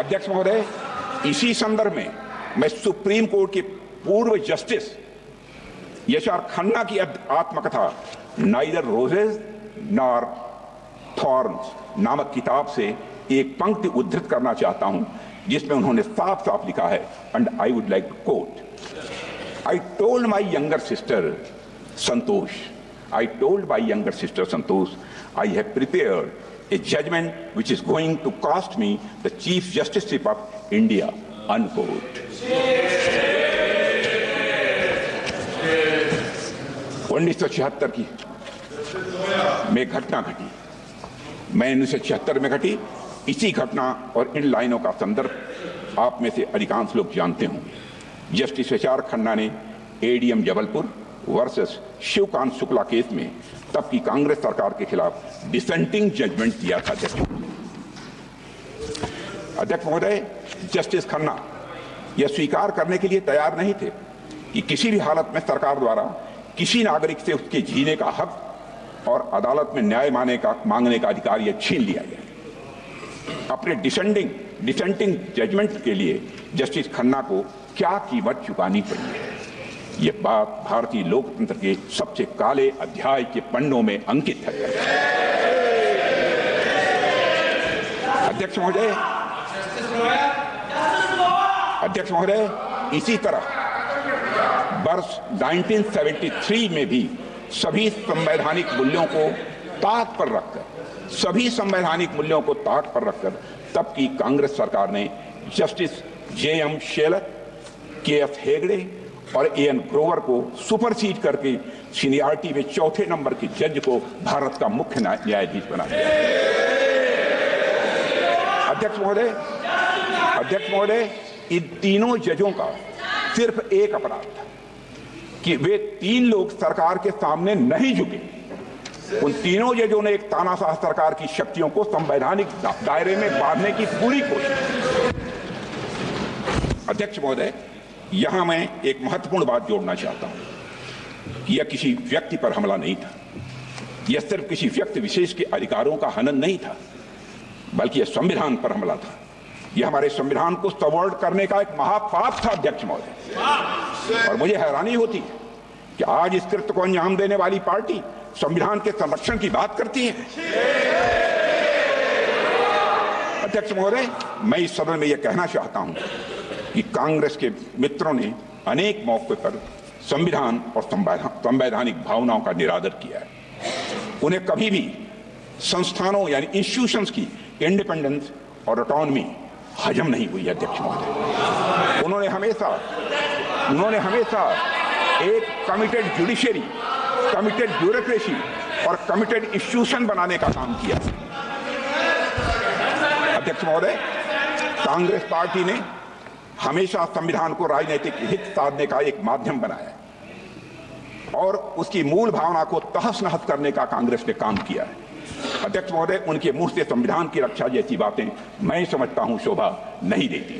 अध्यक्ष महोदय, इसी संदर्भ में मैं सुप्रीम कोर्ट के पूर्व जस्टिस यशआर खन्ना की आत्मकथा नाइदर रोजेज नॉर थॉर्न्स नामक किताब से एक पंक्ति उद्धृत करना चाहता हूं, जिसमें उन्होंने साफ साफ लिखा है, and I would like to quote, I told my younger sister Santosh, I have prepared a judgment which is going to cost me the Chief Justiceship of India, unquote. 1976 की में घटना घटी, मैं 1976 में घटी। इसी घटना और इन लाइनों का संदर्भ आप में से अधिकांश लोग जानते होंगे। जस्टिस यशआर खन्ना ने ADM Jabalpur versus Shivkant Shukla case में तब की कांग्रेस सरकार के खिलाफ डिसेंटिंग जजमेंट दिया था। अध्यक्ष महोदय, जस्टिस खन्ना यह स्वीकार करने के लिए तैयार नहीं थे कि किसी भी हालत में सरकार द्वारा किसी नागरिक से उसके जीने का हक और अदालत में न्याय मांगने का अधिकार यह छीन लिया गया। अपने डिसेंटिंग जजमेंट के लिए जस्टिस खन्ना को क्या कीमत चुकानी पड़ी है, यह बात भारतीय लोकतंत्र के सबसे काले अध्याय के पन्नों में अंकित है। अध्यक्ष महोदय, इसी तरह वर्ष 1973 में भी सभी संवैधानिक मूल्यों को ताक पर रखकर तब की कांग्रेस सरकार ने justice JM Shelar, KF Hegde और एएन ग्रोवर को सुपरसीड करके सीनियरिटी में चौथे नंबर के जज को भारत का मुख्य न्यायाधीश बना दिया। अध्यक्ष महोदय, इन तीनों जजों का सिर्फ एक अपराध था कि वे तीन लोग सरकार के सामने नहीं झुके। उन तीनों जजों ने एक तानाशाह सरकार की शक्तियों को संवैधानिक दायरे में बांधने की पूरी कोशिश की। अध्यक्ष महोदय, यहां मैं एक महत्वपूर्ण बात जोड़ना चाहता हूं कि यह किसी व्यक्ति पर हमला नहीं था, यह सिर्फ किसी व्यक्ति विशेष के अधिकारों का हनन नहीं था, बल्कि यह संविधान पर हमला था। यह हमारे संविधान को सबवर्ट करने का एक महापाप था। अध्यक्ष महोदय, और मुझे हैरानी होती है कि आज इस कृत्य को अंजाम देने वाली पार्टी संविधान के संरक्षण की बात करती है। अध्यक्ष महोदय, मैं इस सदन में यह कहना चाहता हूं कि कांग्रेस के मित्रों ने अनेक मौके पर संविधान और संवैधानिक भावनाओं का निरादर किया है। उन्हें कभी भी संस्थानों यानी इंस्टीट्यूशंस की इंडिपेंडेंस और ऑटोनॉमी हजम नहीं हुई। अध्यक्ष महोदय, उन्होंने हमेशा एक कमिटेड जुडिशरी, कमिटेड ब्यूरोक्रेसी और कमिटेड इंस्टीट्यूशन बनाने का काम किया। अध्यक्ष महोदय, कांग्रेस पार्टी ने हमेशा संविधान को राजनीतिक हित साधने का एक माध्यम बनाया और उसकी मूल भावना को तहस नहस करने का कांग्रेस ने काम किया है। अध्यक्ष महोदय, उनके मुंह से संविधान की रक्षा जैसी बातें मैं समझता हूं शोभा नहीं देती।